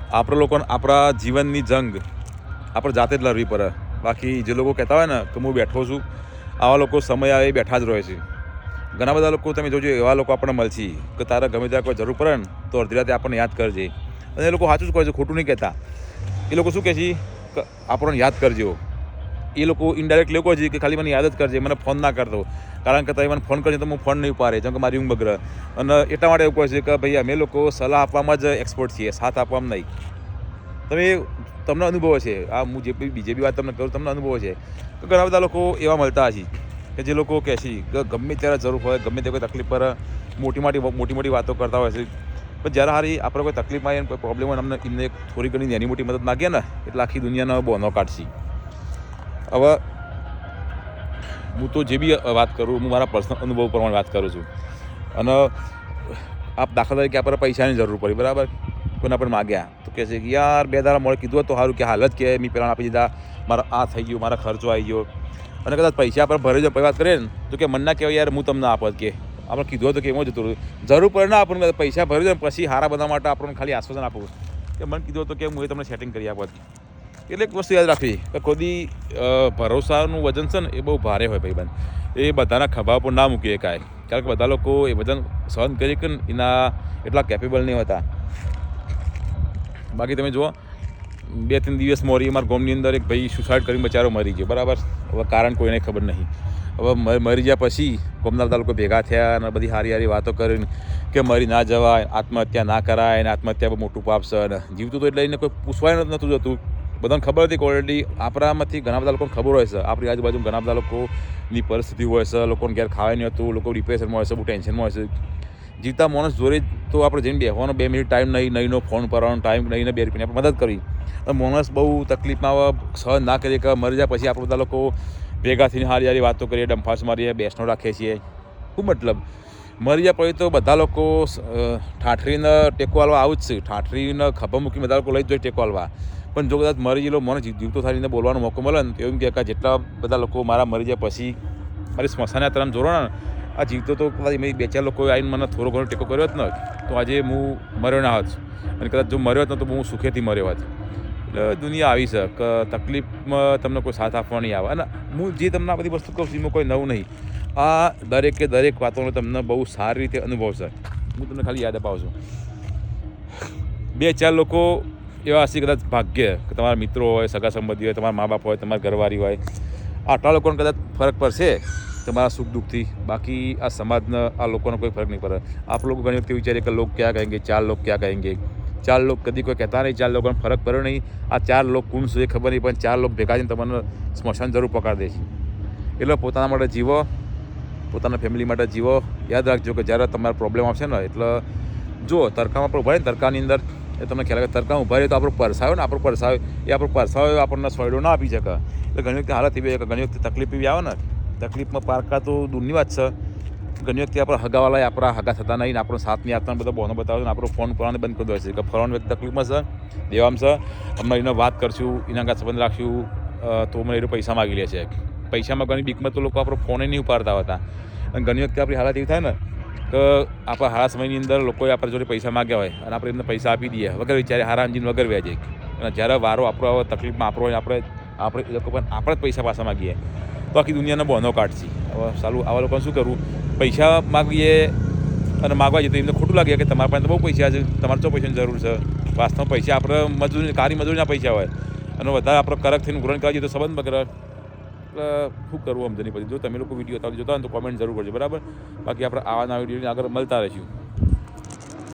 આપણે લોકોને આપણા જીવનની જંગ આપણે જાતે જ લડવી પડે. બાકી જે લોકો કહેતા હોય ને કે હું બેઠો છું, આવા લોકો સમય આવે બેઠા જ રહે છે. ઘણા બધા લોકો તમે જોજો એવા લોકો આપણને મળશે કે તારે ગમે ત્યાં કોઈ જરૂર પડે ને તો અડધી રાતે આપણને યાદ કરજે. અને એ લોકો સાચું જ કહે છે, ખોટું નહીં કહેતા. એ લોકો શું કહે છે કે આપણને યાદ કરજો. એ લોકો ઇનડાયરેક્ટ લોકો છે કે ખાલી મને યાદ જ કરજે, મને ફોન ના કરતો. કારણ કે તમે મને ફોન કરજો તો હું ફોન નહીં ઉપાડે, જેમ કે મારી ઊંઘ બગડે. અને એટલા માટે એવું કહે છે કે ભાઈ અમે લોકો સલાહ આપવામાં જ એક્સપર્ટ છીએ, સાથ આપવામાં નહીં. તમને અનુભવ છે, આ હું જે બીજી બી વાત તમને કરું, તમને અનુભવ છે તો ઘણા બધા લોકો એવા મળતા હશે કે જે લોકો કહે છે કે ગમે ત્યારે જરૂર હોય, ગમે તે કોઈ તકલીફ પર મોટી મોટી વાતો કરતા હોય છે. પણ જ્યારે હારી આપણે કોઈ તકલીફમાં આવીને કોઈ પ્રોબ્લેમ હોય એમને થોડી ઘણી નાની મોટી મદદ માગીએ ને એટલે આખી દુનિયાનો બહાનો કાઢશે. હવે હું તો જે બી વાત કરું હું મારા પર્સનલ અનુભવ પ્રમાણે વાત કરું છું. અને આપ દાખલા તરીકે આપણે પૈસાની જરૂર પડી, બરાબર, કોઈને આપણે માગ્યા તો કહે છે કે યાર 2 દાડા મોડે કીધું તો સારું, કે હાલ જ કે મેં પહેલાં આપી દીધા, મારા આ થઈ ગયું, મારા ખર્ચો આવી ગયો. અને કદાચ પૈસા આપણે ભરી જાય પછી વાત કરીએ ને તો કે મને ના કહેવાય યાર હું તમને આપત, કે આપણે કીધું હતું કે એમાં જતું રહ્યું. જરૂર પડે ના આપણને પૈસા ભરી જાય પછી હારા બધા માટે આપણને ખાલી આશ્વાસન આપવું કે મને કીધું હતું કે હું એ તમને સેટિંગ કરી આપત. એટલે એક વસ્તુ યાદ રાખવી કે કોઈ ભરોસાનું વજન છે ને એ બહુ ભારે હોય ભાઈબંધ. એ બધાના ખભા પર ના મૂકી શકાય, કારણ કે બધા લોકો એ વજન સહન કરી કે એના એટલા કેપેબલ નહીં હોતા. બાકી તમે જુઓ 2-3 દિવસ મોરી અમારા ગામની અંદર એક ભાઈ સુસાઇડ કરીને બચારો મરી ગયો, બરાબર. હવે કારણ કોઈને ખબર નહીં. હવે મરી ગયા પછી ગામના બધા લોકો ભેગા થયા અને બધી સારી વાતો કરીને કે મરી ના જવાય, આત્મહત્યા ના કરાય, અને આત્મહત્યા બહુ મોટું પાપ છે. અને જીવતું તો એટલે એને કોઈ પૂછવાય નહોતું જતું. બધાને ખબર હતી કે ઓલરેડી આપણામાંથી ઘણા બધા લોકોને ખબર હોય છે, આપણી આજુબાજુ ઘણા બધા લોકોની પરિસ્થિતિ હોય છે, લોકોને ઘેર ખાવાય નહીં હતું, લોકો ડિપ્રેશનમાં હોય છે, બહુ ટેન્શનમાં હોય છે. જીવતા માણસ જોડે તો આપણે જઈને બેસવાનો 2 મિનિટ ટાઈમ નહીંનો ફોન કરવાનો ટાઈમ નહીં, 2 રૂપિયાની આપણે મદદ કરી. માણસ બહુ તકલીફમાં આવે, સહન ના કરીએ કે મરી જાય પછી આપણે બધા લોકો ભેગા થઈને સારી વાતો કરીએ, ડંફાસ મારીએ, બેસનો રાખીએ છીએ. શું મતલબ? મરી જાય પછી તો બધા લોકો ઠાઠરીને ટેકો આલવા આવું જ છે, ઠાઠરીને ખભા મૂકી બધા લોકો લઈ જ જોઈએ ટેકો આલવા. પણ જો કદાચ મરી ગયેલો મને જીવતો થઈને બોલવાનો મોકો મળે ને તો એવું કહે કે જેટલા બધા લોકો મારા મરી જાય પછી મારી સ્મશાન યાત્રામાં જોડો ને, આ જીવતો તો કદાચ 2-4 લોકોએ આવીને મને થોડો ઘણો ટેકો કર્યો જ ને તો આજે હું મર્યો ના હોત. અને કદાચ જો મર્યો હોત ને તો હું સુખેથી મર્યો હોત. એટલે દુનિયા આવી છે કે તકલીફમાં તમને કોઈ સાથ આપવા નહીં આવે. અને હું જે તમને આ બધી વસ્તુ કહું છું એમાં કોઈ નવું નહીં. આ દરેક વાતોનો તમને બહુ સારી રીતે અનુભવ છે. હું તમને ખાલી યાદ અપાવું છું. 2-4 લોકો એવા હશે કદાચ ભાગ્ય કે તમારા મિત્રો હોય, સગા સંબંધી હોય, તમારા મા બાપ હોય, તમારી ઘરવાળી હોય, આટલા લોકોને કદાચ ફરક પડશે તમારા સુખ દુઃખથી. બાકી આ સમાજના આ લોકોને કોઈ ફરક નહીં પડે. આપ લોકો ઘણી વખત વિચારીએ કે લોક ક્યાં કહેંગે, 4 લોગ ક્યાં કહેંગે. 4 લોગ કદી કોઈ કહેતા નહીં, 4 લોકોને ફરક પડ્યો નહીં. આ 4 લોગ કોણ છે એ ખબર નહીં, પણ 4 લોગ ભેગા થઈને તમને સ્મશાન જરૂર પકડી દે છે. એટલે પોતાના માટે જીવો, પોતાના ફેમિલી માટે જીવો. યાદ રાખજો કે જ્યારે તમારો પ્રોબ્લેમ આવશે ને એટલે જો તડકામાં પણ ઉભા રહે ને, તડકાની અંદર એ તમને ખ્યાલ આવે તડકામાં ઉભા રહે તો આપણો પરસાવ્યો ને, આપણો પરસાવ્યો આપણને સોયડો ના આપી શકે. એટલે ઘણી વખતે હાલત એવી ઘણી વખતે તકલીફ એવી આવે ને, તકલીફમાં પારકા તો દૂરની વાત છે. ઘણી વખતે આપણા હગાવાળા આપણા હગા થતા નહીં ને આપણો સાથ નહીં આપતા, બધા બહાનો બતાવે ને આપણો ફોન કરવાનો બંધ કરી દે છે કે ફલાણી વ્યક્તિ તકલીફમાં છે, દેવામાં છે, અમે એને વાત કરશું, એના કાંઈ સંબંધ રાખશું તો મને એ પૈસા માગી લે છે. પૈસામાં ઘણી બીકમાં તો લોકો આપણો ફોને નહીં ઉપાડતા હોતા. અને ઘણી વખતે આપણી હાલત એવી થાય ને કે આપણા હારા સમયની અંદર લોકોએ આપણા જોડે પૈસા માગ્યા હોય અને આપણે એમને પૈસા આપી દઈએ વગર વિચારે, હારા અંજીન વગર વ્યાજે. અને જ્યારે વારો આપણો તકલીફમાં આપણો આપણે એ લોકો પણ આપણે જ પૈસા પાછા માગીએ તો આખી દુનિયાનો બહાનો કાઢશે. હવે સારું આવા લોકોને શું કરવું? પૈસા માગીએ અને માગવા જઈએ તો એમને ખોટું લાગે કે તમારા પાસે તો બહુ પૈસા છે, તમારે તો પૈસાની જરૂર છે. વાસ્તવમાં પૈસા આપણે મજૂરીના પૈસા હોય અને વધારે આપણે કરક થઈને ગ્રહણ કરવા જઈએ તો સંબંધ બગડે. શું કરવું સમજે નહીં પછી. જો તમે લોકો વિડીયો જોતા હોય તો કોમેન્ટ જરૂર કરજો, બરાબર. બાકી આપણે આવા નવા વિડીયોની આગળ મળતા રહીશું.